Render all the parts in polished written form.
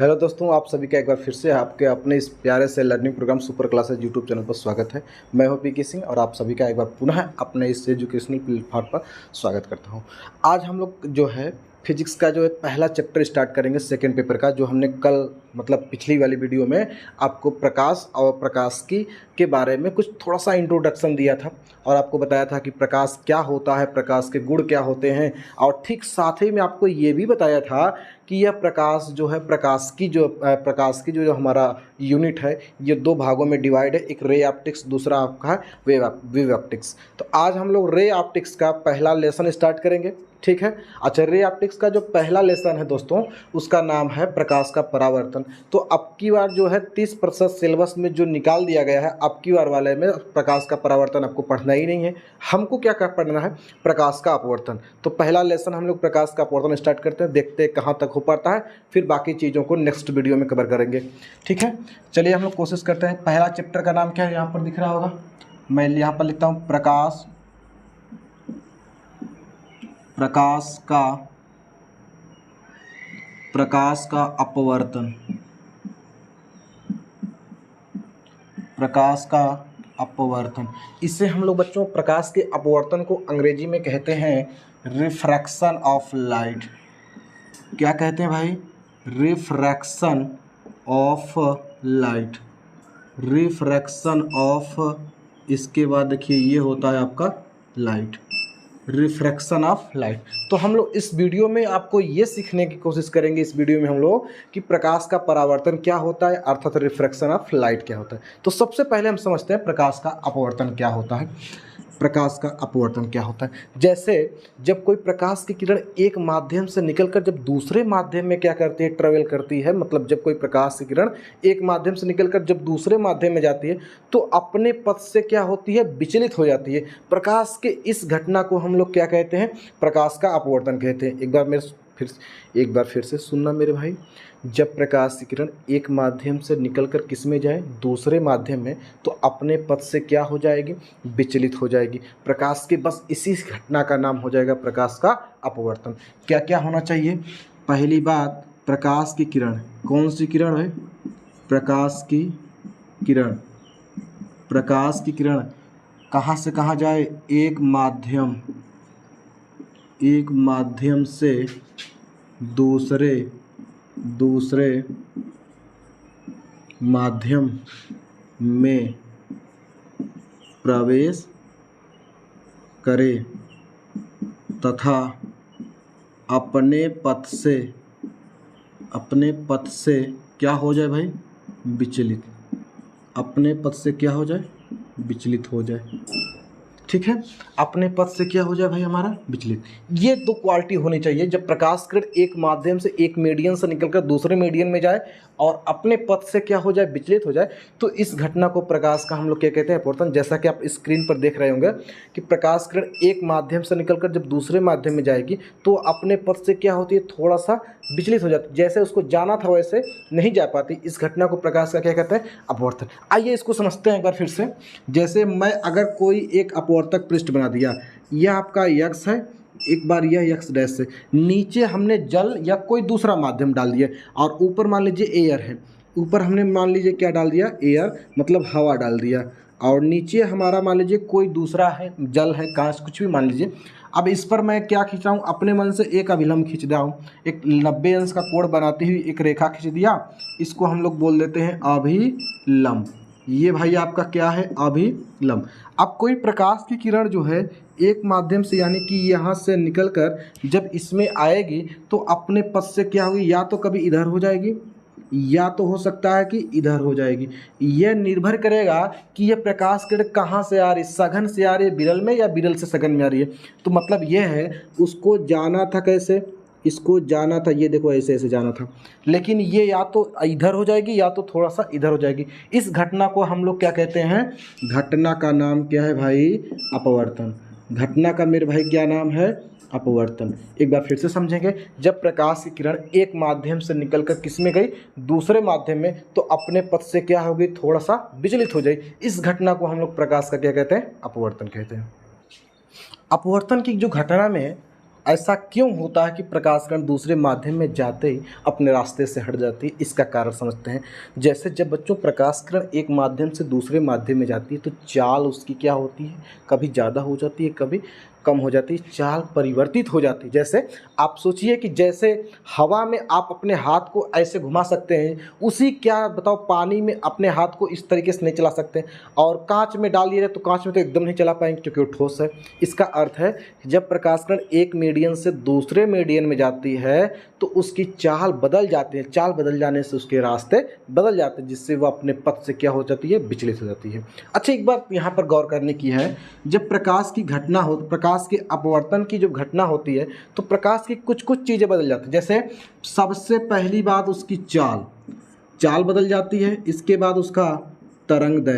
Hello दोस्तों, आप सभी का एक बार फिर से आपके अपने इस प्यारे से learning programme super classes YouTube channel पर स्वागत है। मैं हूं पीके सिंह और आप सभी का एक बार पुनः अपने इस एजुकेशनल प्लेटफॉर्म पर स्वागत करता हूं। आज हम लोग जो है फिजिक्स का जो है पहला चैप्टर स्टार्ट करेंगे सेकंड पेपर का, जो हमने कल मतलब पिछली वाली वीडियो में आपको प्रकाश और प्रकाशिकी के बारे में कुछ थोड़ा सा इंट्रोडक्शन दिया था और आपको बताया था कि प्रकाश क्या होता है, प्रकाश के गुण क्या होते हैं, और ठीक साथ ही में आपको ये भी बताया था कि यह प्रकाश जो है प्रकाश की जो हमारा यूनिट है ये दो भागों में डिवाइड है, एक रे ऑप्टिक्स, दूसरा आपका है वेव ऑप्टिक्स। तो आज हम लोग रे ऑप्टिक्स का पहला लेसन स्टार्ट करेंगे, ठीक है। अच्छा, रे ऑप्टिक्स का जो पहला लेसन है दोस्तों उसका नाम है प्रकाश का परावर्तन। तो अब की बार जो है 30% सिलेबस में जो निकाल दिया गया है, अब की बार वाले में प्रकाश का परावर्तन आपको पढ़ना ही नहीं है, हमको क्या पढ़ना है, प्रकाश का अपवर्तन। तो पहला लेसन हम लोग प्रकाश का अपवर्तन स्टार्ट करते हैं, देखते हैं कहाँ तक हो पाता है, फिर बाकी चीज़ों को नेक्स्ट वीडियो में कवर करेंगे, ठीक है। चलिए हम लोग कोशिश करते हैं। पहला चैप्टर का नाम क्या है, यहाँ पर दिख रहा होगा, मैं यहाँ पर लिखता हूँ प्रकाश का अपवर्तन। प्रकाश का अपवर्तन, इससे हम लोग बच्चों प्रकाश के अपवर्तन को अंग्रेजी में कहते हैं रिफ्रैक्शन ऑफ लाइट। क्या कहते हैं भाई, refraction of light. Refraction of, इसके बाद देखिए ये होता है आपका लाइट, रिफ्रैक्शन ऑफ लाइट। तो हम लोग इस वीडियो में आपको ये सीखने की कोशिश करेंगे, इस वीडियो में हम लोग कि प्रकाश का परावर्तन क्या होता है, अर्थात रिफ्रैक्शन ऑफ लाइट क्या होता है। तो सबसे पहले हम समझते हैं प्रकाश का अपवर्तन क्या होता है। प्रकाश का अपवर्तन क्या होता है, जैसे जब कोई प्रकाश की किरण एक माध्यम से निकलकर जब दूसरे माध्यम में क्या करती है, ट्रेवल करती है, मतलब जब कोई प्रकाश की किरण एक माध्यम से निकलकर जब दूसरे माध्यम में जाती है तो अपने पथ से क्या होती है, विचलित हो जाती है। प्रकाश के इस घटना को हम लोग क्या कहते हैं, प्रकाश का अपवर्तन कहते हैं। एक बार फिर से सुनना मेरे भाई, जब प्रकाश की किरण एक माध्यम से निकलकर किस में जाए, दूसरे माध्यम में, तो अपने पथ से क्या हो जाएगी, विचलित हो जाएगी। प्रकाश के बस इसी घटना का नाम हो जाएगा प्रकाश का अपवर्तन। क्या क्या होना चाहिए, पहली बात, प्रकाश की किरण, कौन सी किरण है, प्रकाश की किरण। प्रकाश की किरण कहाँ से कहाँ जाए, एक माध्यम से दूसरे माध्यम में प्रवेश करे तथा अपने पथ से क्या हो जाए भाई, विचलित। अपने पथ से क्या हो जाए, विचलित हो जाए, ठीक है। अपने पथ से क्या हो जाए भाई हमारा, विचलित। ये दो क्वालिटी होनी चाहिए, जब प्रकाश किरण एक माध्यम से एक मीडियम से निकलकर दूसरे मीडियम में जाए और अपने पथ से क्या हो जाए, विचलित हो जाए, तो इस घटना को प्रकाश का हम लोग क्या कहते हैं, अपवर्तन। जैसा कि आप स्क्रीन पर देख रहे होंगे कि प्रकाश किरण एक माध्यम से निकलकर जब दूसरे माध्यम में जाएगी तो अपने पथ से क्या होती है, थोड़ा सा विचलित हो जाती, जैसे उसको जाना था वैसे नहीं जा पाती। इस घटना को प्रकाश का क्या कहते हैं, अपवर्तन। आइए इसको समझते हैं एक बार फिर से। जैसे मैं अगर कोई एक अपवर्तक पृष्ठ बना दिया, यह आपका यक्स है, एक बार यह यक्स डैश से, नीचे हमने जल या कोई दूसरा माध्यम डाल दिया और ऊपर मान लीजिए एयर है, ऊपर हमने मान लीजिए क्या डाल दिया, एयर मतलब हवा डाल दिया, और नीचे हमारा मान लीजिए कोई दूसरा है, जल है, कांच, कुछ भी मान लीजिए। अब इस पर मैं क्या खींच रहा हूँ, अपने मन से एक अभिलंब खींच रहा हूँ, एक 90 अंश का कोण बनाती हुई एक रेखा खींच दिया, इसको हम लोग बोल देते हैं अभिलंब। ये भाई आपका क्या है, अभिलंब। अब कोई प्रकाश की किरण जो है एक माध्यम से यानी कि यहाँ से निकलकर जब इसमें आएगी तो अपने पथ से क्या होगी, या तो कभी इधर हो जाएगी या तो हो सकता है कि इधर हो जाएगी। यह निर्भर करेगा कि यह प्रकाश किरण कहाँ से आ रही, सघन से आ रही है विरल में या विरल से सघन में आ रही है। तो मतलब यह है, उसको जाना था कैसे, इसको जाना था, ये देखो ऐसे ऐसे जाना था, लेकिन ये या तो इधर हो जाएगी या तो थोड़ा सा इधर हो जाएगी। इस घटना को हम लोग क्या कहते हैं, घटना का नाम क्या है भाई, अपवर्तन। घटना का मेरे भाई क्या नाम है, अपवर्तन। एक बार फिर से समझेंगे, जब प्रकाश की किरण एक माध्यम से निकलकर किस में गई, दूसरे माध्यम में, तो अपने पथ से क्या हो गई, थोड़ा सा विचलित हो जाए। इस घटना को हम लोग प्रकाश का क्या कहते हैं, अपवर्तन कहते हैं। अपवर्तन की जो घटना में ऐसा क्यों होता है कि प्रकाश किरण दूसरे माध्यम में जाते ही अपने रास्ते से हट जाती है? इसका कारण समझते हैं। जैसे जब बच्चों प्रकाश किरण एक माध्यम से दूसरे माध्यम में जाती है तो चाल उसकी क्या होती है, कभी ज़्यादा हो जाती है, कभी कम हो जाती है, चाल परिवर्तित हो जाती है। जैसे आप सोचिए कि जैसे हवा में आप अपने हाथ को ऐसे घुमा सकते हैं, उसी क्या बताओ पानी में अपने हाथ को इस तरीके से नहीं चला सकते, और कांच में डालिए तो कांच में तो एकदम नहीं चला पाएंगे क्योंकि वो ठोस है। इसका अर्थ है जब प्रकाश किरण एक मीडियम से दूसरे मीडियम में जाती है तो उसकी चाल बदल जाती है, चाल बदल जाने से उसके रास्ते बदल जाते हैं, जिससे वो अपने पथ से क्या हो जाती है, विचलित हो जाती है। अच्छा, एक बात यहाँ पर गौर करने की है, जब प्रकाश की घटना हो, प्रकाश के अपवर्तन की जो घटना होती है तो प्रकाश की कुछ कुछ चीज़ें बदल जाती हैं। जैसे सबसे पहली बात उसकी चाल बदल जाती है। इसके बाद उसका तरंग,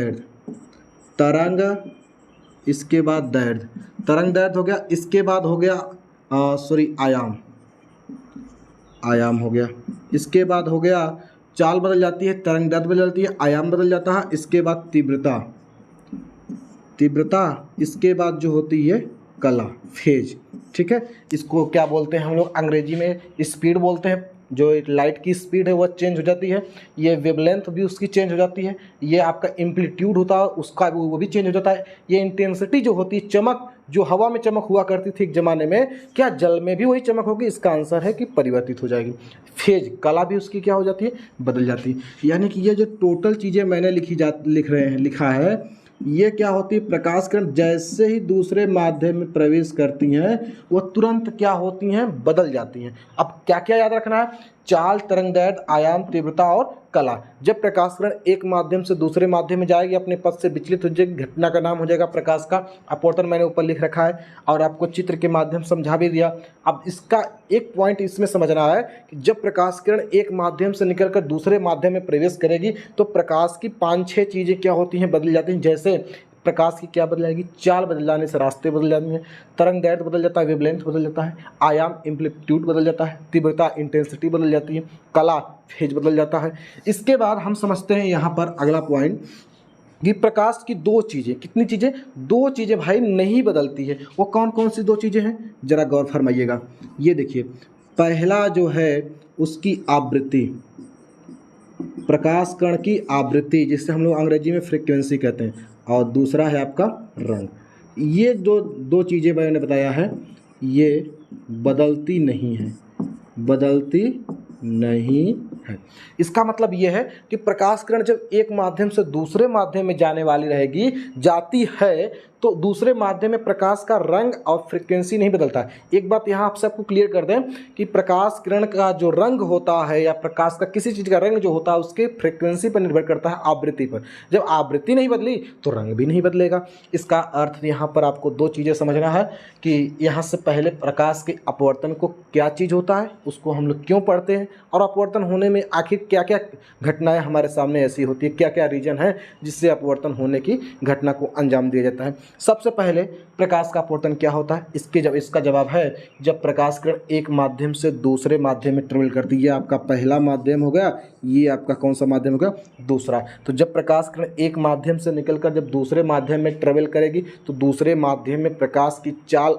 इसके बाद दैर्ध्य, तरंग दैर्ध्य हो गया। इसके बाद हो गया आयाम हो गया। इसके बाद हो गया चाल बदल जाती है, तरंग दैर्ध्य बदल जाती है, आयाम बदल जाता है। इसके बाद तीव्रता, इसके बाद जो होती है कला, फेज। ठीक है, इसको क्या बोलते हैं हम लोग अंग्रेजी में स्पीड बोलते हैं। जो एक लाइट की स्पीड है वह चेंज हो जाती है, ये वेवलेंथ भी उसकी चेंज हो जाती है, ये आपका एम्पलीट्यूड होता है उसका वो भी चेंज हो जाता है, ये इंटेंसिटी जो होती है, चमक जो हवा में चमक हुआ करती थी एक ज़माने में, क्या जल में भी वही चमक होगी? इसका आंसर है कि परिवर्तित हो जाएगी। फेज, कला भी उसकी क्या हो जाती है, बदल जाती है। यानी कि ये जो टोटल चीज़ें मैंने लिखा है, ये क्या होती है, प्रकाश किरण जैसे ही दूसरे माध्यम में प्रवेश करती हैं वह तुरंत क्या होती हैं, बदल जाती हैं। अब क्या क्या याद रखना है? चाल, तरंग दैर्ध्य, आयाम, तीव्रता और कला। जब प्रकाश किरण एक माध्यम से दूसरे माध्यम में जाएगी अपने पथ से विचलित हो जाएगी, घटना का नाम हो जाएगा प्रकाश का अपवर्तन। मैंने ऊपर लिख रखा है और आपको चित्र के माध्यम समझा भी दिया। अब इसका एक पॉइंट इसमें समझना है कि जब प्रकाश किरण एक माध्यम से निकलकर दूसरे माध्यम में प्रवेश करेगी तो प्रकाश की 5-6 चीज़ें क्या होती हैं, बदल जाती हैं। जैसे प्रकाश की क्या बदल जाएगी, चाल बदल जाने से रास्ते बदल जाते हैं, तरंग दैर्ध्य बदल जाता है, वेवलेंथ बदल जाता है, आयाम एम्पलीट्यूड बदल जाता है, तीव्रता इंटेंसिटी बदल जाती है, कला फेज बदल जाता है। इसके बाद हम समझते हैं यहाँ पर अगला पॉइंट कि प्रकाश की 2 चीज़ें, कितनी चीज़ें, 2 चीज़ें भाई नहीं बदलती है। वो कौन कौन सी 2 चीज़ें हैं, जरा गौर फरमाइएगा। ये देखिए, पहला जो है उसकी आवृत्ति, प्रकाश कण की आवृत्ति, जिसे हम लोग अंग्रेजी में फ्रीक्वेंसी कहते हैं, और दूसरा है आपका रंग। ये जो 2 चीज़ें मैंने बताया है ये बदलती नहीं है। इसका मतलब ये है कि प्रकाश किरण जब एक माध्यम से दूसरे माध्यम में जाने वाली रहेगी, जाती है, तो दूसरे माध्यम में प्रकाश का रंग और फ्रीक्वेंसी नहीं बदलता है। एक बात यहाँ आप सबको क्लियर कर दें कि प्रकाश किरण का जो रंग होता है या प्रकाश का किसी चीज़ का रंग जो होता है उसके फ्रीक्वेंसी पर निर्भर करता है, आवृत्ति पर। जब आवृत्ति नहीं बदली तो रंग भी नहीं बदलेगा। इसका अर्थ यहाँ पर आपको 2 चीज़ें समझना है कि यहाँ से पहले प्रकाश के अपवर्तन को क्या चीज़ होता है, उसको हम लोग क्यों पढ़ते हैं, और अपवर्तन होने में आखिर क्या क्या घटनाएं हमारे सामने ऐसी होती है, क्या क्या रीजन है जिससे अपवर्तन होने की घटना को अंजाम दिया जाता है। सबसे पहले प्रकाश का अपवर्तन क्या होता है, इसका जवाब है जब प्रकाश किरण एक माध्यम से दूसरे माध्यम में ट्रेवल करती है। ये आपका पहला माध्यम हो गया, ये आपका कौन सा माध्यम हो गया, दूसरा। तो जब प्रकाश किरण एक माध्यम से निकलकर जब दूसरे माध्यम में ट्रेवल करेगी तो दूसरे माध्यम में प्रकाश की चाल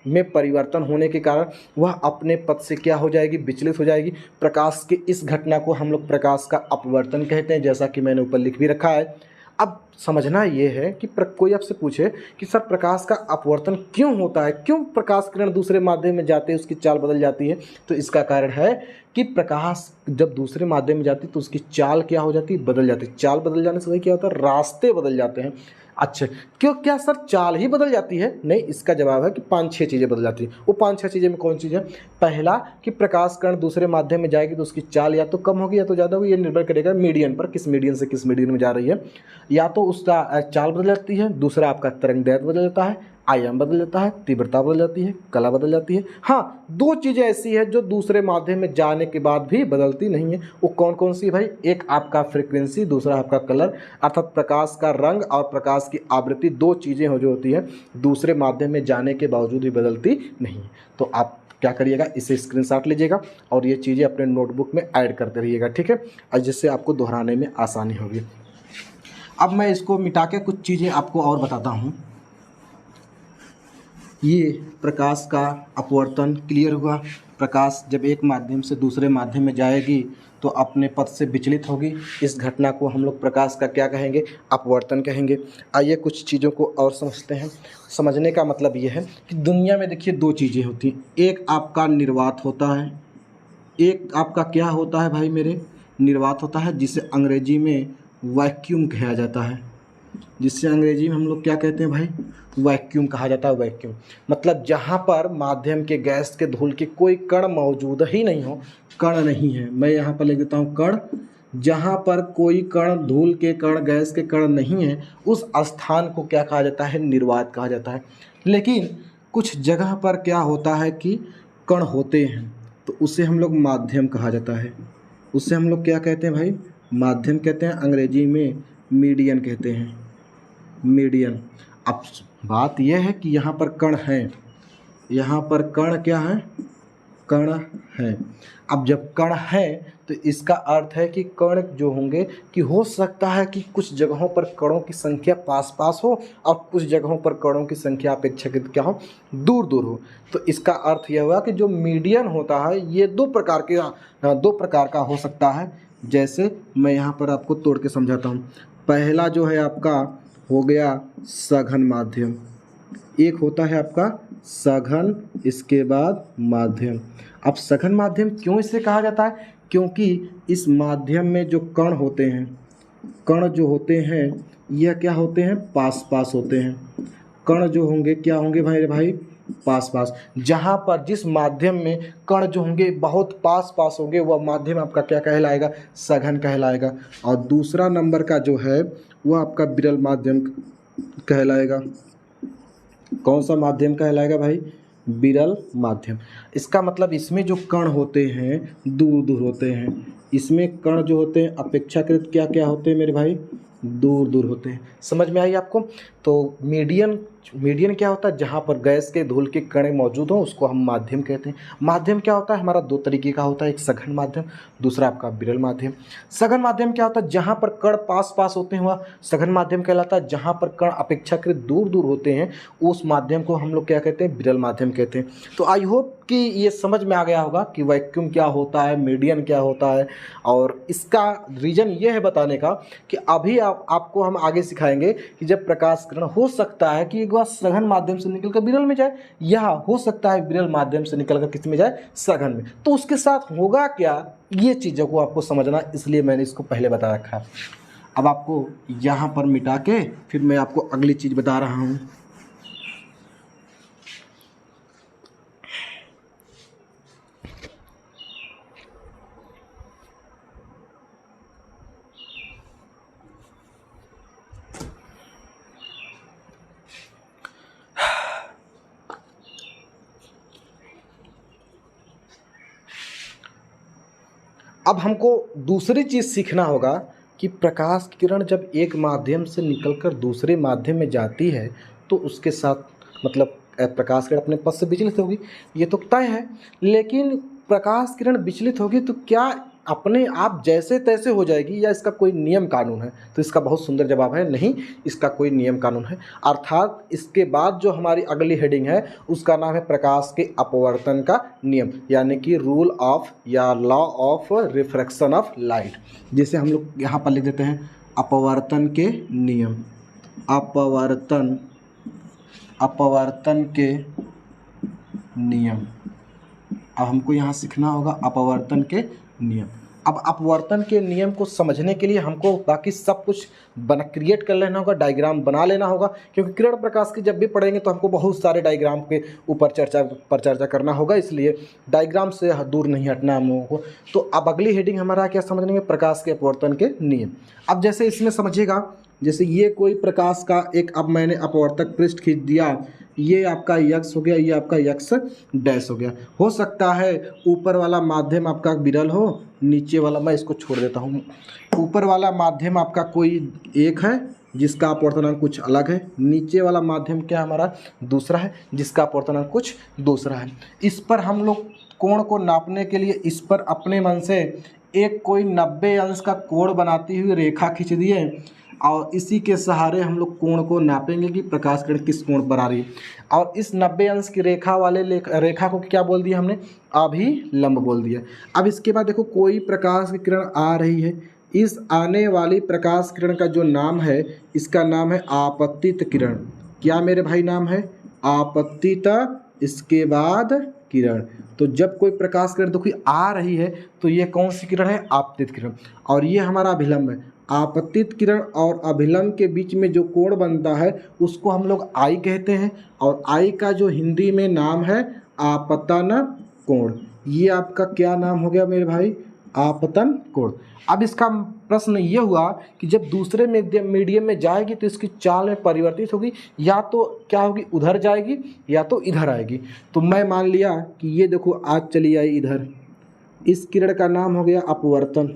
में परिवर्तन होने के कारण वह अपने पथ से क्या हो जाएगी, विचलित हो जाएगी। प्रकाश के इस घटना को हम लोग प्रकाश का अपवर्तन कहते हैं, जैसा कि मैंने ऊपर लिख भी रखा है। अब समझना ये है कि कोई आपसे पूछे कि सर प्रकाश का अपवर्तन क्यों होता है, क्यों प्रकाश किरण दूसरे माध्यम में जाते हैं उसकी चाल बदल जाती है, तो इसका कारण है कि प्रकाश जब दूसरे माध्यम में जाती है तो उसकी चाल क्या हो जाती है, बदल जाती है। चाल बदल जाने से वही क्या होता है, रास्ते बदल जाते हैं। अच्छा, क्या सर चाल ही बदल जाती है? नहीं, इसका जवाब है कि 5-6 चीज़ें बदल जाती हैं। वो 5-6 चीज़ें में कौन चीज़ है? पहला कि प्रकाश कण दूसरे माध्यम में जाएगी तो उसकी चाल या तो कम होगी या तो ज़्यादा होगी। ये निर्भर करेगा मीडियन पर, किस मीडियन से किस मीडियन में जा रही है। या तो उसका चाल बदल जाती है, दूसरा आपका तरंग दैर्ध्य बदल जाता है, आयाम बदल जाता है, तीव्रता बदल जाती है, कला बदल जाती है। हाँ, 2 चीज़ें ऐसी है जो दूसरे माध्यम में जाने के बाद भी बदलती नहीं है। वो कौन कौन सी भाई? एक आपका फ्रीक्वेंसी, दूसरा आपका कलर, अर्थात प्रकाश का रंग और प्रकाश की आवृत्ति। 2 चीज़ें हो जो होती हैं दूसरे माध्यम में जाने के बावजूद भी बदलती नहीं। तो आप क्या करिएगा, इसे स्क्रीनशॉट लीजिएगा और ये चीज़ें अपने नोटबुक में ऐड करते रहिएगा, ठीक है, और जिससे आपको दोहराने में आसानी होगी। अब मैं इसको मिटा के कुछ चीज़ें आपको और बताता हूँ। ये प्रकाश का अपवर्तन क्लियर हुआ। प्रकाश जब एक माध्यम से दूसरे माध्यम में जाएगी तो अपने पथ से विचलित होगी। इस घटना को हम लोग प्रकाश का क्या कहेंगे? अपवर्तन कहेंगे। आइए कुछ चीज़ों को और समझते हैं। समझने का मतलब ये है कि दुनिया में देखिए दो चीज़ें होती हैं, एक आपका निर्वात होता है, एक आपका क्या होता है भाई मेरे? निर्वात होता है, जिसे अंग्रेजी में वैक्यूम कहा जाता है। जिससे अंग्रेजी में हम लोग क्या कहते हैं भाई? वैक्यूम कहा जाता है। वैक्यूम मतलब जहाँ पर माध्यम के गैस के धूल के कोई कण मौजूद ही नहीं हो, कण नहीं है, मैं यहाँ पर लिख देता हूँ कण। जहाँ पर कोई कण, धूल के कण, गैस के कण नहीं है, उस स्थान को क्या कहा जाता है? निर्वात कहा जाता है। लेकिन कुछ जगह पर क्या होता है कि कण होते हैं, तो उसे हम लोग माध्यम कहा जाता है। उससे हम लोग क्या कहते हैं भाई? माध्यम कहते हैं, अंग्रेजी में मीडियन कहते हैं, मीडियन। अब बात यह है कि यहाँ पर कण है, यहाँ पर कण क्या है? कण है। अब जब कण है तो इसका अर्थ है कि कण जो होंगे कि हो सकता है कि कुछ जगहों पर कणों की संख्या पास पास हो और कुछ जगहों पर कणों की संख्या अपेक्षाकृत क्या हो? दूर दूर हो। तो इसका अर्थ यह हुआ कि जो मीडियन होता है ये दो प्रकार का हो सकता है। जैसे मैं यहाँ पर आपको तोड़ के समझाता हूँ। पहला जो है आपका हो गया सघन माध्यम, एक होता है आपका सघन, इसके बाद माध्यम। अब सघन माध्यम क्यों इसे कहा जाता है? क्योंकि इस माध्यम में जो कण होते हैं, कण जो होते हैं यह क्या होते हैं? पास पास होते हैं। कण जो होंगे क्या होंगे भाई? पास पास। जहाँ पर जिस माध्यम में कण जो होंगे बहुत पास पास होंगे वह माध्यम आपका क्या कहलाएगा? सघन कहलाएगा। और दूसरा नंबर का जो है वह आपका विरल माध्यम कहलाएगा। कौन सा माध्यम कहलाएगा भाई? विरल माध्यम। इसका मतलब इसमें जो कण होते हैं दूर दूर होते हैं। इसमें कण जो होते हैं अपेक्षाकृत क्या क्या होते हैं मेरे भाई? दूर दूर होते हैं। समझ में आई आपको? तो मीडियन क्या होता है? जहाँ पर गैस के धूल के कण मौजूद हो उसको हम माध्यम कहते हैं। माध्यम क्या होता है? हमारा दो तरीके का होता है, एक सघन माध्यम, दूसरा आपका विरल माध्यम। सघन माध्यम क्या होता है? जहाँ पर कण पास पास होते हैं वह सघन माध्यम कहलाता है। जहाँ पर कण अपेक्षाकृत दूर दूर होते हैं उस माध्यम को हम लोग क्या कहते हैं? विरल माध्यम कहते हैं। तो आई होप कि ये समझ में आ गया होगा कि वैक्यूम क्या होता है, मीडियन क्या होता है। और इसका रीज़न ये है बताने का कि अभी आपको हम आगे सिखाएंगे कि जब प्रकाश किरण हो सकता है कि एक बार सघन माध्यम से निकलकर विरल में जाए, या हो सकता है विरल माध्यम से निकलकर किस में जाए? सघन में। तो उसके साथ होगा क्या, ये चीज़ों को आपको समझना, इसलिए मैंने इसको पहले बता रखा है। अब आपको यहाँ पर मिटा के फिर मैं आपको अगली चीज़ बता रहा हूँ। अब हमको दूसरी चीज़ सीखना होगा कि प्रकाश की किरण जब एक माध्यम से निकलकर दूसरे माध्यम में जाती है तो उसके साथ मतलब प्रकाश किरण अपने पथ से विचलित होगी, ये तो तय है। लेकिन प्रकाश किरण विचलित होगी तो क्या अपने आप जैसे तैसे हो जाएगी या इसका कोई नियम कानून है? तो इसका बहुत सुंदर जवाब है, नहीं, इसका कोई नियम कानून है। अर्थात इसके बाद जो हमारी अगली हेडिंग है उसका नाम है प्रकाश के अपवर्तन का नियम, यानी कि रूल ऑफ या law of refraction of light, जिसे हम लोग यहाँ पर लिख देते हैं अपवर्तन के नियम। अपवर्तन के नियम। अब हमको यहाँ सीखना होगा अपवर्तन के नियम। अब अपवर्तन के नियम को समझने के लिए हमको बाकी सब कुछ क्रिएट कर लेना होगा, डायग्राम बना लेना होगा, क्योंकि किरण प्रकाश की जब भी पढ़ेंगे तो हमको बहुत सारे डायग्राम के ऊपर चर्चा करना होगा, इसलिए डायग्राम से दूर नहीं हटना हम लोगों को। तो अब अगली हेडिंग हमारा क्या समझने में? प्रकाश के अपवर्तन के नियम। अब जैसे इसमें समझिएगा, जैसे ये कोई प्रकाश का एक, अब मैंने अपवर्तक पृष्ठ खींच दिया, ये आपका यक्स हो गया, ये आपका यक्स डैश हो गया। हो सकता है ऊपर वाला माध्यम आपका विरल हो, नीचे वाला, मैं इसको छोड़ देता हूँ, ऊपर वाला माध्यम आपका कोई एक है जिसका अपवर्तनांक कुछ अलग है, नीचे वाला माध्यम क्या हमारा दूसरा है जिसका अपवर्तनांक कुछ दूसरा है। इस पर हम लोग कोण को नापने के लिए इस पर अपने मन से एक कोई 90 अंश का कोण बनाती हुई रेखा खींच दिए और इसी के सहारे हम लोग कोण को नापेंगे कि प्रकाश किरण किस कोण पर आ रही है। और इस 90 अंश की रेखा वाले रेखा को क्या बोल दिया हमने, अभिलंब बोल दिया। अब इसके बाद देखो कोई प्रकाश की किरण आ रही है, इस आने वाली प्रकाश किरण का जो नाम है इसका नाम है आपतित किरण। क्या मेरे भाई नाम है, आपतित, इसके बाद किरण। तो जब कोई प्रकाश किरण देखो आ रही है तो ये कौन सी किरण है, आपतित किरण, और ये हमारा अभिलंब है। आपतित किरण और अभिलंब के बीच में जो कोण बनता है उसको हम लोग आई कहते हैं, और आई का जो हिंदी में नाम है आपतन कोण। ये आपका क्या नाम हो गया मेरे भाई, आपतन कोण। अब इसका प्रश्न ये हुआ कि जब दूसरे मीडियम में जाएगी तो इसकी चाल में परिवर्तित होगी, या तो क्या होगी, उधर जाएगी या तो इधर आएगी। तो मैं मान लिया कि ये देखो आज चली आई इधर, इस किरण का नाम हो गया अपवर्तन।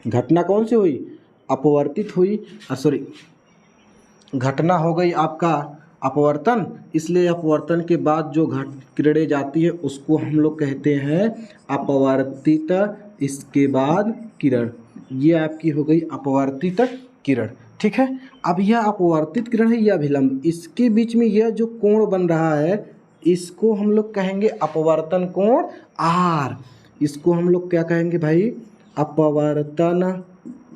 घटना कौन सी हुई, अपवर्तित हुई, सॉरी घटना हो गई आपका अपवर्तन। इसलिए अपवर्तन के बाद जो किरणें जाती है उसको हम लोग कहते हैं अपवर्तित, इसके बाद किरण। ये आपकी हो गई अपवर्तित किरण, ठीक है। अब यह अपवर्तित किरण है, यह अभिलंब, इसके बीच में यह जो कोण बन रहा है इसको हम लोग कहेंगे अपवर्तन कोण आर। इसको हम लोग क्या कहेंगे भाई, अपवर्तन,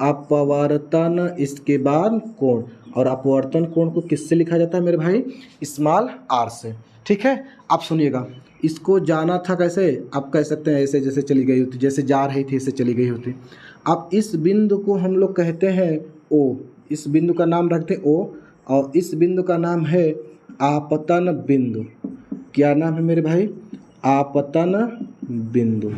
अपवर्तन इसके बाद कोण। और अपवर्तन कोण को किससे लिखा जाता है मेरे भाई, स्मॉल आर से, ठीक है। अब सुनिएगा, इसको जाना था कैसे, आप कह सकते हैं ऐसे जैसे चली गई होती, जैसे जा रही थी ऐसे चली गई होती। अब इस बिंदु को हम लोग कहते हैं ओ, इस बिंदु का नाम रखते हैं ओ, और इस बिंदु का नाम है आपतन बिंदु। क्या नाम है मेरे भाई, आपतन बिंदु,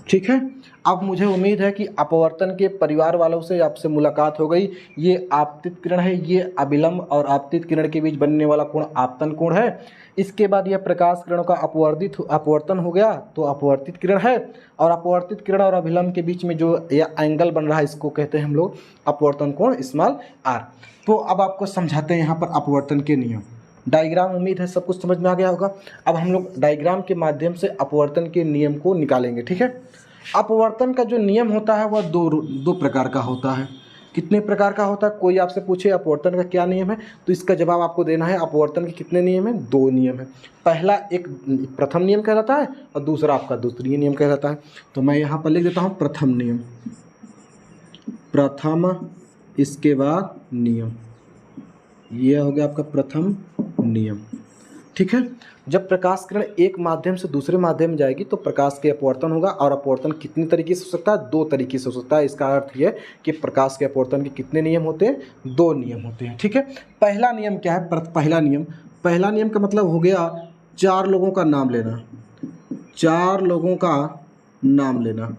ठीक है। अब मुझे उम्मीद है कि अपवर्तन के परिवार वालों से आपसे मुलाकात हो गई। ये आपतित किरण है, ये अभिलंब और आपतित किरण के बीच बनने वाला कोण आपतन कोण है। इसके बाद यह प्रकाश किरणों का अपवर्तन हो गया तो अपवर्तित किरण है, और अपवर्तित किरण और अभिलंब के बीच में जो यह एंगल बन रहा है इसको कहते हैं हम लोग अपवर्तन कोण स्मॉल आर। तो अब आपको समझाते हैं यहाँ पर अपवर्तन के नियम। डायग्राम उम्मीद है सब कुछ समझ में आ गया होगा। अब हम लोग डायग्राम के माध्यम से अपवर्तन के नियम को निकालेंगे, ठीक है। अपवर्तन का जो नियम होता है वह दो प्रकार का होता है। कितने प्रकार का होता है, कोई आपसे पूछे अपवर्तन का क्या नियम है तो इसका जवाब आपको देना है अपवर्तन के कितने नियम हैं, 2 नियम है। पहला एक प्रथम नियम कहलाता है और दूसरा आपका द्वितीय नियम कहलाता है। तो मैं यहाँ पर लिख देता हूँ प्रथम नियम, प्रथम, इसके बाद नियम। यह हो गया आपका प्रथम नियम, ठीक है। जब प्रकाश किरण एक माध्यम से दूसरे माध्यम में जाएगी तो प्रकाश के अपवर्तन होगा, और अपवर्तन कितने तरीके से हो सकता है, 2 तरीके से हो सकता है। इसका अर्थ यह कि प्रकाश के अपवर्तन के कितने नियम होते हैं, 2 नियम होते हैं, ठीक है। पहला नियम क्या है, पहला नियम का मतलब हो गया 4 लोगों का नाम लेना, 4 लोगों का नाम लेना।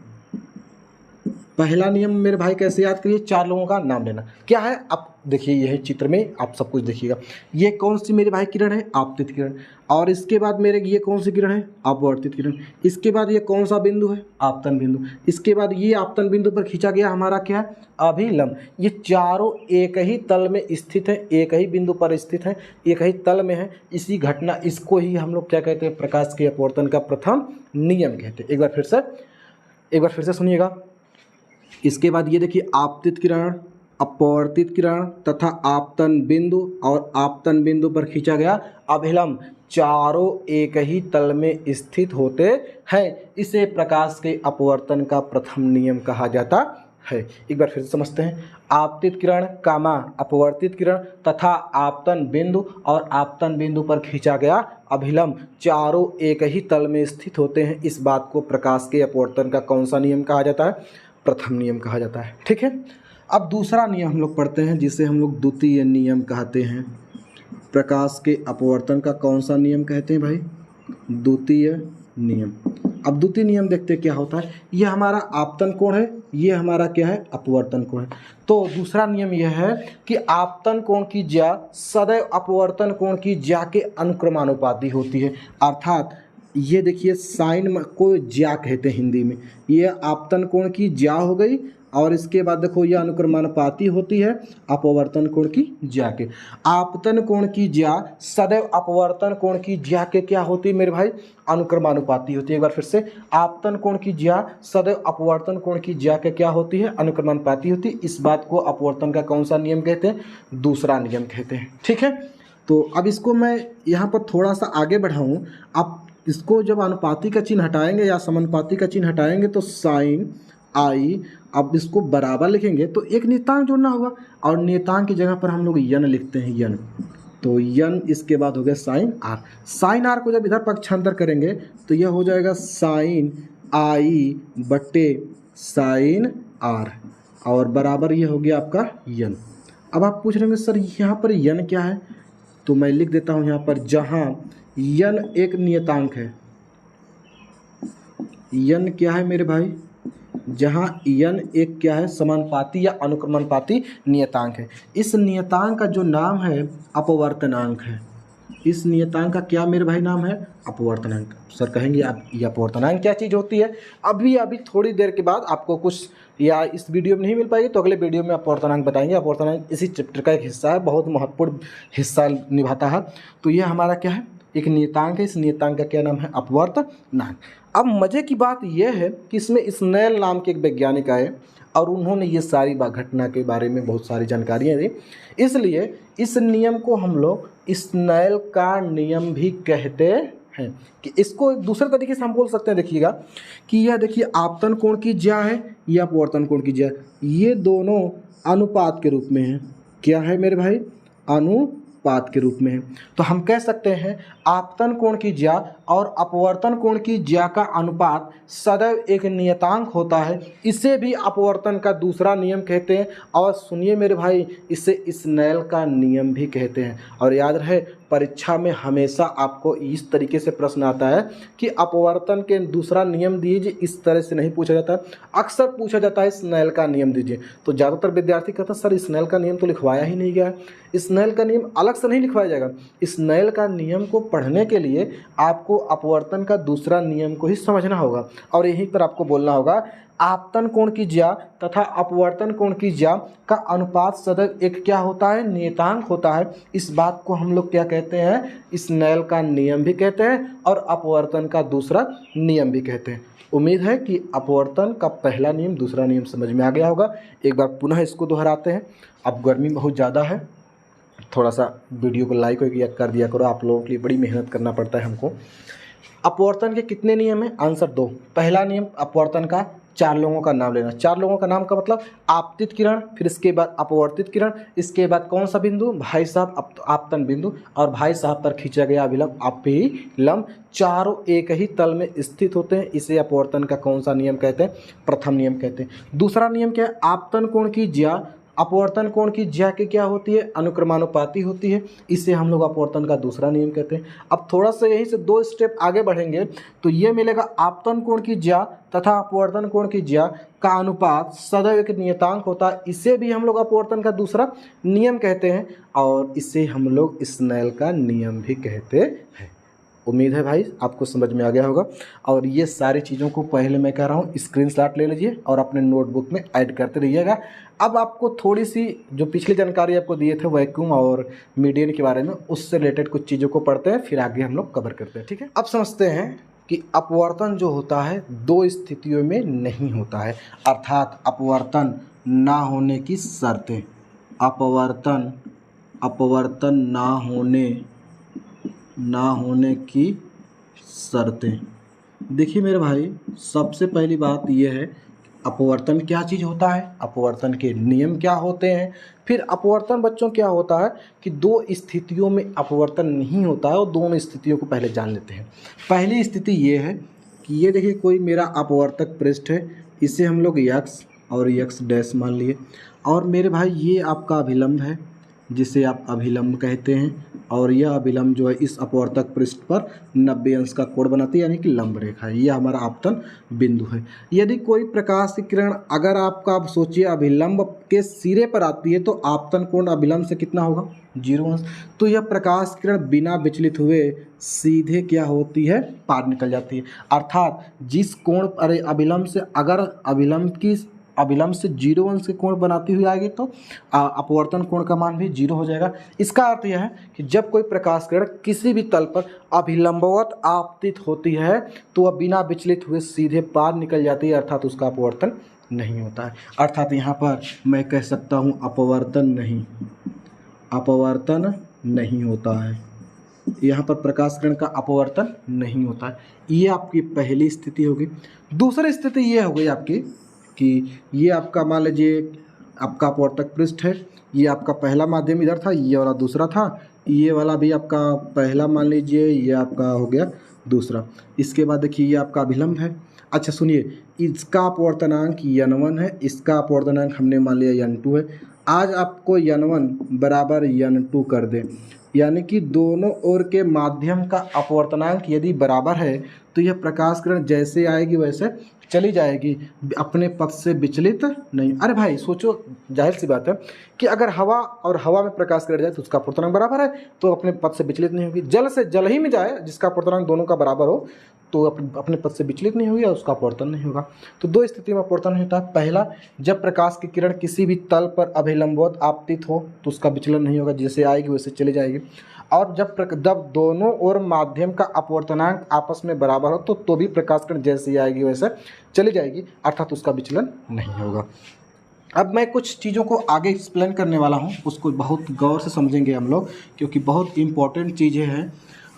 पहला नियम मेरे भाई कैसे याद करिए, 4 लोगों का नाम लेना। क्या है, आप देखिए यह चित्र में आप सब कुछ देखिएगा। ये कौन सी मेरे भाई किरण है, आपतित किरण, और इसके बाद मेरे ये कौन सी किरण है, अपवर्तित किरण। इसके बाद ये कौन सा बिंदु है, आपतन बिंदु। इसके बाद ये आपतन बिंदु पर खींचा गया हमारा क्या है, अभिलंब। ये चारों एक ही तल में स्थित है, एक ही बिंदु पर स्थित है, एक ही तल में है। इसी घटना, इसको ही हम लोग क्या कहते हैं, प्रकाश के अपवर्तन का प्रथम नियम कहते हैं। एक बार फिर से सुनिएगा। इसके बाद ये देखिए आपतित किरण, अपवर्तित किरण तथा आपतन बिंदु, और आपतन बिंदु पर खींचा गया अभिलंब, चारों एक ही तल में स्थित होते हैं। इसे प्रकाश के अपवर्तन का प्रथम नियम कहा जाता है। एक बार फिर से समझते हैं। आपतित किरण कामा अपवर्तित किरण तथा आपतन बिंदु और आपतन बिंदु पर खींचा गया अभिलंब, चारों एक ही तल में स्थित होते हैं। इस बात को प्रकाश के अपवर्तन का कौन सा नियम कहा जाता है, प्रथम नियम कहा जाता है, ठीक है। अब दूसरा नियम हम लोग पढ़ते हैं जिसे हम लोग द्वितीय नियम कहते हैं। प्रकाश के अपवर्तन का कौन सा नियम कहते हैं भाई, द्वितीय नियम। अब द्वितीय नियम देखते हैं क्या होता है। ये हमारा आपतन कोण है, ये हमारा क्या है, अपवर्तन कोण है। तो दूसरा नियम यह है कि आपतन कोण की ज्या सदैव अपवर्तन कोण की ज्या के अनुक्रमानुपाती होती है। अर्थात ये देखिए साइन को ज्या कहते हैं हिंदी में। ये आपतन कोण की ज्या हो गई और इसके बाद देखो ये अनुक्रमानुपाती होती है अपवर्तन कोण की ज्या के। आपतन कोण की ज्या सदैव अपवर्तन कोण की ज्या के क्या होती है मेरे भाई, अनुक्रमानुपाती होती है। एक बार फिर से, आपतन कोण की ज्या सदैव अपवर्तन कोण की ज्या के क्या होती है, अनुक्रमानुपाती होती है। इस बात को अपवर्तन का कौन सा नियम कहते हैं, दूसरा नियम कहते हैं। ठीक है, तो अब इसको मैं यहाँ पर थोड़ा सा आगे बढ़ाऊँ। अब इसको जब अनुपाती का चिन्ह हटाएंगे या समानुपाती का चिन्ह हटाएंगे तो साइन आई, अब इसको बराबर लिखेंगे तो एक नियतांक जोड़ना होगा और नियतांक की जगह पर हम लोग यन लिखते हैं, यन। तो यन इसके बाद हो गया साइन आर। साइन आर को जब इधर पक्षांतर करेंगे तो यह हो जाएगा साइन आई बटे साइन आर और बराबर ये हो गया आपका यन। अब आप पूछ रहे हैं सर यहाँ पर यन क्या है, तो मैं लिख देता हूँ यहाँ पर, जहाँ यन एक नियतांक है। यन क्या है मेरे भाई, जहाँ यन एक क्या है, समानुपाती या अनुक्रमानुपाती नियतांक है। इस नियतांक का जो नाम है अपवर्तनांक है। इस नियतांक का क्या मेरे भाई नाम है, अपवर्तनांक। सर कहेंगे आप ये अपवर्तनांक क्या चीज़ होती है, अभी थोड़ी देर के बाद आपको कुछ या इस वीडियो में नहीं मिल पाएगी तो अगले वीडियो में अपवर्तनांक बताएंगे। अपवर्तनांक इसी चैप्टर का एक हिस्सा है, बहुत महत्वपूर्ण हिस्सा निभाता है। तो ये हमारा क्या है, एक नियतांक है। इस नियतांक का क्या नाम है, अपवर्तनांक। अब मज़े की बात यह है कि इसमें स्नेल नाम के एक वैज्ञानिक आए और उन्होंने ये सारी घटना के बारे में बहुत सारी जानकारियाँ दी। इसलिए इस नियम को हम लोग स्नेल का नियम भी कहते हैं। कि इसको एक दूसरे तरीके से हम बोल सकते हैं, देखिएगा कि यह देखिए आपतन कोण की ज्या है, यह अपवर्तन कोण की ज्या, ये दोनों अनुपात के रूप में है। क्या है मेरे भाई, अनुपात के रूप में है। तो हम कह सकते हैं आपतन कोण की ज्या और अपवर्तन कोण की ज्या का अनुपात सदैव एक नियतांक होता है। इसे भी अपवर्तन का दूसरा नियम कहते हैं और सुनिए मेरे भाई, इसे स्नेल का नियम भी कहते हैं। और याद रहे, परीक्षा में हमेशा आपको इस तरीके से प्रश्न आता है कि अपवर्तन के दूसरा नियम दीजिए, इस तरह से नहीं पूछा जाता है। अक्सर पूछा जाता है स्नेल का नियम दीजिए, तो ज़्यादातर विद्यार्थी कहते हैं सर स्नेल का नियम तो लिखवाया ही नहीं गया है। स्नेल का नियम अलग से नहीं लिखवाया जाएगा। स्नेल का नियम को पढ़ने के लिए आपको अपवर्तन का दूसरा नियम को ही समझना होगा और यहीं पर आपको बोलना होगा आपतन कोण की ज्या तथा अपवर्तन कोण की ज्या का अनुपात सदैव एक क्या होता है, नियतांक होता है। इस बात को हम लोग क्या कहते हैं, स्नेल का नियम भी कहते हैं और अपवर्तन का दूसरा नियम भी कहते हैं। उम्मीद है कि अपवर्तन का पहला नियम दूसरा नियम समझ में आ गया होगा। एक बार पुनः इसको दोहराते हैं। अब गर्मी बहुत ज़्यादा है, थोड़ा सा वीडियो को लाइक कर दिया करो, आप लोगों के लिए बड़ी मेहनत करना पड़ता है हमको। अपवर्तन के कितने नियम हैं, आंसर 2। पहला नियम अपवर्तन का 4 लोगों का नाम लेना। 4 लोगों का नाम का मतलब आपतित किरण, फिर इसके बाद अपवर्तित किरण, इसके बाद कौन सा बिंदु, भाई साहब आपतन बिंदु, और भाई साहब पर खींचा गया अभिलंब अभिलंब। चारों एक ही तल में स्थित होते हैं। इसे अपवर्तन का कौन सा नियम कहते हैं, प्रथम नियम कहते हैं। दूसरा नियम क्या है, आपतन कोण की ज्या अपवर्तन कोण की ज्या के क्या होती है, अनुक्रमानुपाती होती है। इसे हम लोग अपवर्तन का दूसरा नियम कहते हैं। अब थोड़ा सा यहीं से 2 स्टेप आगे बढ़ेंगे तो ये मिलेगा आपतन कोण की ज्या तथा अपवर्तन कोण की ज्या का अनुपात सदैव एक नियतांक होता है। इसे भी हम लोग अपवर्तन का दूसरा नियम कहते हैं और इसे हम लोग स्नेल का नियम भी कहते हैं। उम्मीद है भाई आपको समझ में आ गया होगा। और ये सारी चीज़ों को पहले मैं कह रहा हूँ स्क्रीनशॉट ले लीजिए और अपने नोटबुक में ऐड करते रहिएगा। अब आपको थोड़ी सी जो पिछली जानकारी आपको दिए थे वैक्यूम और मीडियन के बारे में, उससे रिलेटेड कुछ चीज़ों को पढ़ते हैं, फिर आगे हम लोग कवर करते हैं। ठीक है, अब समझते हैं कि अपवर्तन जो होता है 2 स्थितियों में नहीं होता है, अर्थात अपवर्तन ना होने की शर्तें। अपवर्तन ना होने की शर्तें। देखिए मेरे भाई, सबसे पहली बात यह है अपवर्तन क्या चीज़ होता है, अपवर्तन के नियम क्या होते हैं। फिर अपवर्तन बच्चों क्या होता है कि 2 स्थितियों में अपवर्तन नहीं होता है और दोनों स्थितियों को पहले जान लेते हैं। पहली स्थिति ये है कि ये देखिए कोई मेरा अपवर्तक पृष्ठ है, इसे हम लोग x और x डैश मान लिए, और मेरे भाई ये आपका अभिलंब है, जिसे आप अभिलंब कहते हैं, और यह अभिलंब जो है इस अपवर्तक पृष्ठ पर 90 अंश का कोण बनाती है, यानी कि लंब रेखा है। यह हमारा आपतन बिंदु है। यदि कोई प्रकाश की किरण अगर आपका, आप सोचिए, अभिलंब के सिरे पर आती है तो आपतन कोण अभिलंब से कितना होगा? 0 अंश। तो यह प्रकाश किरण बिना विचलित हुए सीधे क्या होती है? पार निकल जाती है। अर्थात जिस कोण, अरे अभिलंब से, अगर अभिलंब से 0 अंश के कोण बनाती हुई आएगी तो अपवर्तन कोण का मान भी 0 हो जाएगा। इसका अर्थ यह है कि जब कोई प्रकाश किरण किसी भी तल पर अभिलंबवत आपतित होती है तो वह बिना विचलित हुए सीधे पार निकल जाती है, अर्थात उसका अपवर्तन नहीं होता है। अर्थात यहाँ पर मैं कह सकता हूँ अपवर्तन नहीं होता है। यहाँ पर प्रकाश किरण का अपवर्तन नहीं होता है। ये आपकी पहली स्थिति होगी। दूसरी स्थिति ये हो गई आपकी कि ये आपका, मान लीजिए आपका अपवर्तक पृष्ठ है, ये आपका पहला माध्यम इधर था, ये वाला दूसरा था, ये वाला भी आपका पहला मान लीजिए, ये आपका हो गया दूसरा। इसके बाद देखिए ये आपका अभिलंब है। अच्छा सुनिए, इसका अपवर्तनांक n1 है, इसका अपवर्तनांक हमने मान लिया n2 है। आज आपको n1 बराबर n2 कर दे, यानी कि दोनों ओर के माध्यम का अपवर्तनांक यदि बराबर है तो यह प्रकाश किरण जैसे आएगी वैसे चली जाएगी, अपने पथ से विचलित नहीं। अरे भाई सोचो, जाहिर सी बात है कि अगर हवा और हवा में प्रकाश किरण जाए तो उसका अपवर्तनांक बराबर है तो अपने पथ से विचलित नहीं होगी। जल से जल ही में जाए जिसका अपवर्तनांक दोनों का बराबर हो तो अपने पथ से विचलित नहीं होगी और उसका अपवर्तन नहीं होगा। तो दो स्थिति में अपवर्तन होता है। पहला, जब प्रकाश की किरण किसी भी तल पर अभिलंबवत आपतित हो तो उसका विचलन नहीं होगा, जैसे आएगी वैसे चली जाएगी। और जब दोनों ओर माध्यम का अपवर्तनांक आपस में बराबर हो तो भी प्रकाश किरण जैसे आएगी वैसे चली जाएगी, अर्थात उसका विचलन नहीं होगा। अब मैं कुछ चीज़ों को आगे एक्सप्लेन करने वाला हूँ, उसको बहुत गौर से समझेंगे हम लोग, क्योंकि बहुत इम्पोर्टेंट चीज़ें हैं।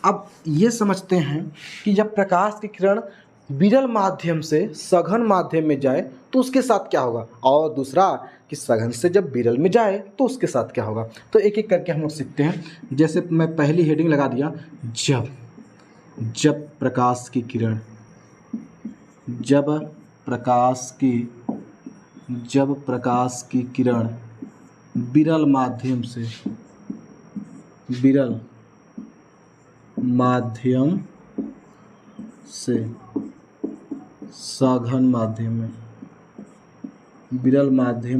अब ये समझते हैं कि जब प्रकाश की किरण विरल माध्यम से सघन माध्यम में जाए तो उसके साथ क्या होगा, और दूसरा कि सघन से जब विरल में जाए तो उसके साथ क्या होगा। तो एक एक करके हम लोग सीखते हैं। जैसे मैं पहली हेडिंग लगा दिया, जब प्रकाश की किरण विरल माध्यम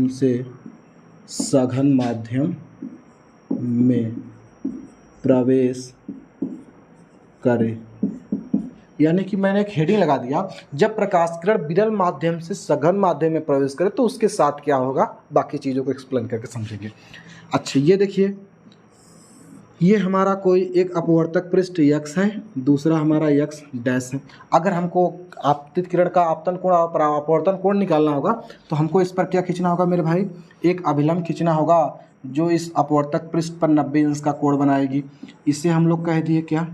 से सघन माध्यम में प्रवेश करे, यानी कि मैंने एक हेडिंग लगा दिया, जब प्रकाश किरण विरल माध्यम से सघन माध्यम में प्रवेश करे तो उसके साथ क्या होगा, बाकी चीज़ों को एक्सप्लेन करके समझेंगे। अच्छा ये देखिए, ये हमारा कोई एक अपवर्तक पृष्ठ x है, दूसरा हमारा x डैश है। अगर हमको आपतित किरण का आपतन कोण और अपवर्तन कोण निकालना होगा तो हमको इस पर क्या खींचना होगा मेरे भाई, एक अभिलंब खींचना होगा जो इस अपवर्तक पृष्ठ पर 90 अंश का कोण बनाएगी। इसे हम लोग कह दिए क्या,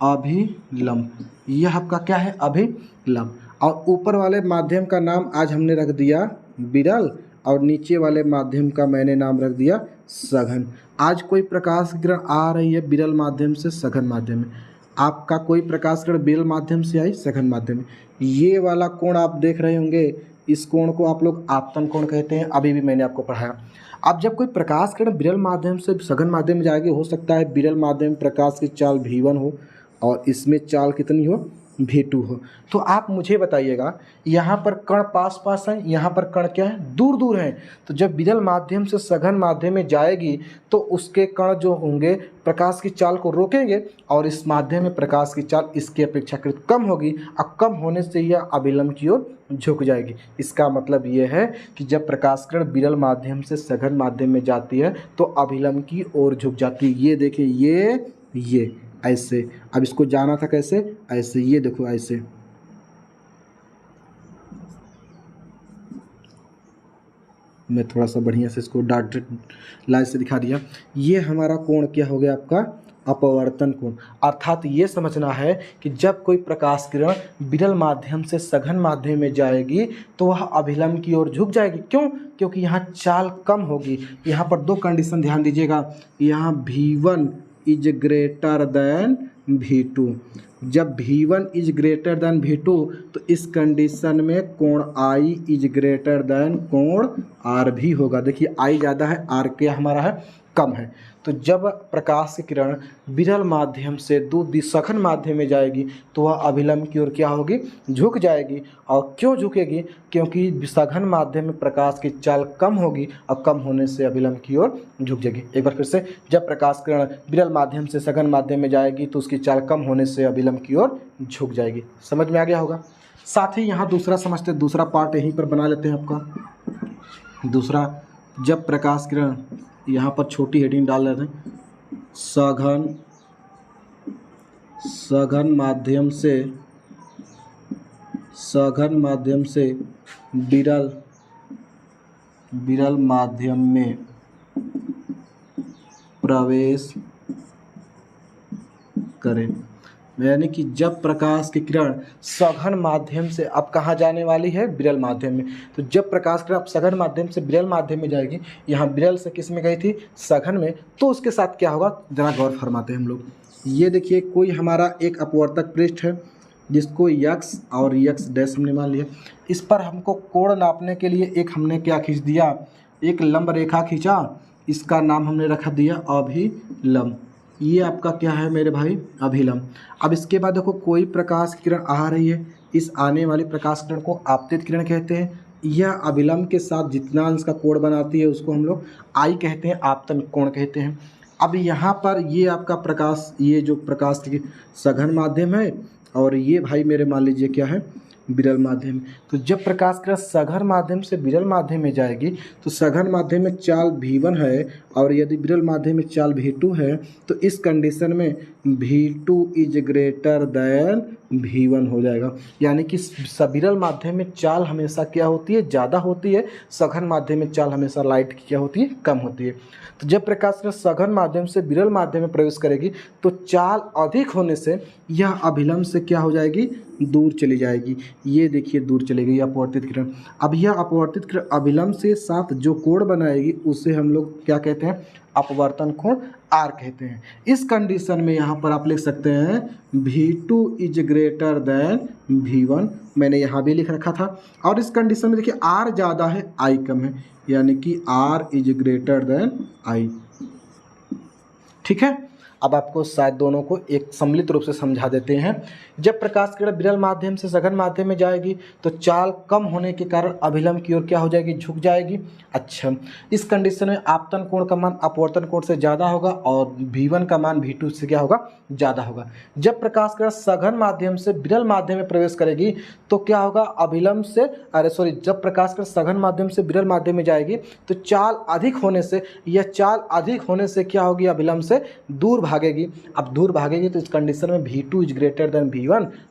अभिलंब। यह आपका क्या है, अभिलंब। और ऊपर वाले माध्यम का नाम आज हमने रख दिया विरल, और नीचे वाले माध्यम का मैंने नाम रख दिया सघन। आज कोई प्रकाश किरण आ रही है विरल माध्यम से सघन माध्यम में, आपका कोई प्रकाश किरण विरल माध्यम से आई सघन माध्यम में, ये वाला कोण आप देख रहे होंगे, इस कोण को आप लोग आपतन कोण कहते हैं। अभी भी मैंने आपको पढ़ाया। अब जब कोई प्रकाश किरण विरल माध्यम से सघन माध्यम में जाएगी, हो सकता है विरल माध्यम में प्रकाश की चाल v1 हो और इसमें चाल कितनी हो, v2 हो। तो आप मुझे बताइएगा, यहाँ पर कण पास पास हैं, यहाँ पर कण क्या है, दूर दूर हैं। तो जब विरल माध्यम से सघन माध्यम में जाएगी तो उसके कण जो होंगे प्रकाश की चाल को रोकेंगे और इस माध्यम में प्रकाश की चाल इसकी अपेक्षाकृत कम होगी, और कम होने से यह अभिलंब की ओर झुक जाएगी। इसका मतलब ये है कि जब प्रकाश किरण विरल माध्यम से सघन माध्यम में जाती है तो अभिलंब की ओर झुक जाती है। ये देखिए, ये ऐसे। अब इसको जाना था कैसे, ऐसे, ये देखो ऐसे। मैं थोड़ा सा बढ़िया से इसको डॉटेड लाइन से दिखा दिया। ये हमारा कोण क्या हो गया, आपका अपवर्तन कोण। अर्थात ये समझना है कि जब कोई प्रकाश किरण विरल माध्यम से सघन माध्यम में जाएगी तो वह अभिलंब की ओर झुक जाएगी। क्यों, क्योंकि यहाँ चाल कम होगी। यहाँ पर दो कंडीशन ध्यान दीजिएगा, यहाँ v1 is greater than v2। जब v1 is greater than v2 तो इस कंडीशन में कोण I इज ग्रेटर देन कोण R भी होगा। देखिए I ज़्यादा है, R क्या हमारा है कम है। तो जब प्रकाश की किरण विरल माध्यम से दूर सघन माध्यम में जाएगी तो वह अभिलंब की ओर क्या होगी, झुक जाएगी। और क्यों झुकेगी, क्योंकि सघन माध्यम में प्रकाश की चाल कम होगी और कम होने से अभिलंब की ओर झुक जाएगी। एक बार फिर से, जब प्रकाश किरण विरल माध्यम से सघन माध्यम में जाएगी तो उसकी चाल कम होने से अभिलंब की ओर झुक जाएगी। समझ में आ गया होगा। साथ ही यहाँ दूसरा समझते हैं, दूसरा पार्ट यहीं पर बना लेते हैं आपका। दूसरा, जब प्रकाश किरण, यहाँ पर छोटी हेडिंग डाल रहे हैं, सघन माध्यम से विरल माध्यम में प्रवेश करें। यानी कि जब प्रकाश की किरण सघन माध्यम से अब कहाँ जाने वाली है, विरल माध्यम में। तो जब प्रकाश की किरण अब सघन माध्यम से विरल माध्यम में जाएगी, यहाँ विरल से किस में गई थी, सघन में, तो उसके साथ क्या होगा, जरा गौर फरमाते हैं हम लोग। ये देखिए, कोई हमारा एक अपवर्तक पृष्ठ है जिसको यक्स और यक्स डैश हमने मान लिया। इस पर हमको कोण नापने के लिए एक हमने क्या खींच दिया, एक लंब रेखा खींचा, इसका नाम हमने रखा दिया अभिलंब। ये आपका क्या है मेरे भाई, अभिलंब। अब इसके बाद देखो, कोई प्रकाश किरण आ रही है, इस आने वाली प्रकाश किरण को आपतित किरण कहते हैं। यह अभिलंब के साथ जितना अंश का कोण बनाती है उसको हम लोग आई कहते हैं, आपतन कोण कहते हैं। अब यहाँ पर ये आपका प्रकाश, ये जो प्रकाश की सघन माध्यम है और ये भाई मेरे मान लीजिए क्या है, विरल माध्यम। तो जब प्रकाश किरण सघन माध्यम से विरल माध्यम में जाएगी तो सघन माध्यम में चाल V1 है और यदि विरल माध्यम में चाल V2 है तो इस कंडीशन में V2 is greater than V1 हो जाएगा। यानी कि विरल माध्यम में चाल हमेशा क्या होती है, ज़्यादा होती है, सघन माध्यम में चाल हमेशा लाइट की क्या होती है, कम होती है। तो जब प्रकाश किरण सघन माध्यम से विरल माध्यम में प्रवेश करेगी तो चाल अधिक होने से यह अभिलंब से क्या हो जाएगी, दूर चली जाएगी। ये देखिए दूर चली गई अपवर्तित किरण। अब यह अपवर्तित किरण अभिलंब से साथ जो कोण बनाएगी उसे हम लोग क्या कहते हैं, अपवर्तन कोण R कहते हैं। इस कंडीशन में यहाँ पर आप लिख सकते हैं V2 is greater than V1, मैंने यहाँ भी लिख रखा था। और इस कंडीशन में देखिए R ज़्यादा है, I कम है, यानी कि R is greater than I। ठीक है, अब आपको शायद दोनों को एक सम्मिलित रूप से समझा देते हैं। जब प्रकाश किरण विरल माध्यम से सघन माध्यम में जाएगी तो चाल कम होने के कारण अभिलंब की ओर क्या हो जाएगी, झुक जाएगी। अच्छा, इस कंडीशन में आपतन कोण का मान अपवर्तन कोण से ज़्यादा होगा और V1 का मान V2 से क्या होगा, ज़्यादा होगा। जब प्रकाश किरण सघन माध्यम से विरल माध्यम में प्रवेश करेगी तो क्या होगा, अभिलंब से जब प्रकाश किरण सघन माध्यम से विरल माध्यम में जाएगी तो चाल अधिक होने से, यह चाल अधिक होने से क्या होगी, अभिलंब से दूर भागेगी। अब दूर भागेगी तो इस कंडीशन में V2 is greater than V1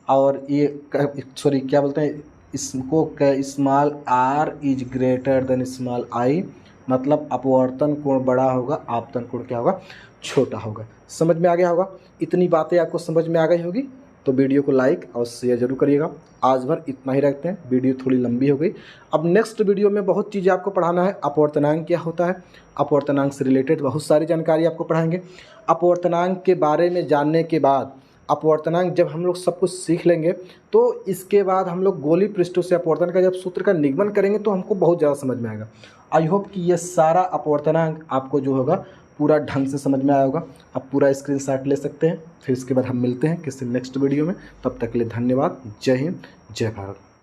और ये क्या बोलते हैं इसको, small r is greater than small I, मतलब अपवर्तन कोण बड़ा होगा, आपतन कोण क्या होगा, छोटा होगा। समझ में आ गया होगा। इतनी बातें आपको समझ में आ गई होगी तो वीडियो को लाइक और शेयर जरूर करिएगा। आज भर इतना ही रखते हैं, वीडियो थोड़ी लंबी हो गई। अब नेक्स्ट वीडियो में बहुत चीज़ें आपको पढ़ाना है। अपवर्तनांक क्या होता है, अपवर्तनांक से रिलेटेड बहुत सारी जानकारी आपको पढ़ाएंगे। अपवर्तनांक के बारे में जानने के बाद, अपवर्तनांक जब हम लोग सब कुछ सीख लेंगे तो इसके बाद हम लोग गोलीय पृष्ठों से अपवर्तन का जब सूत्र का निगमन करेंगे तो हमको बहुत ज़्यादा समझ में आएगा। आई होप कि ये सारा अपवर्तनांक आपको जो होगा पूरा ढंग से समझ में आया होगा। आप पूरा स्क्रीनशॉट ले सकते हैं। फिर इसके बाद हम मिलते हैं किसी नेक्स्ट वीडियो में। तब तक के लिए धन्यवाद। जय हिंद, जय भारत।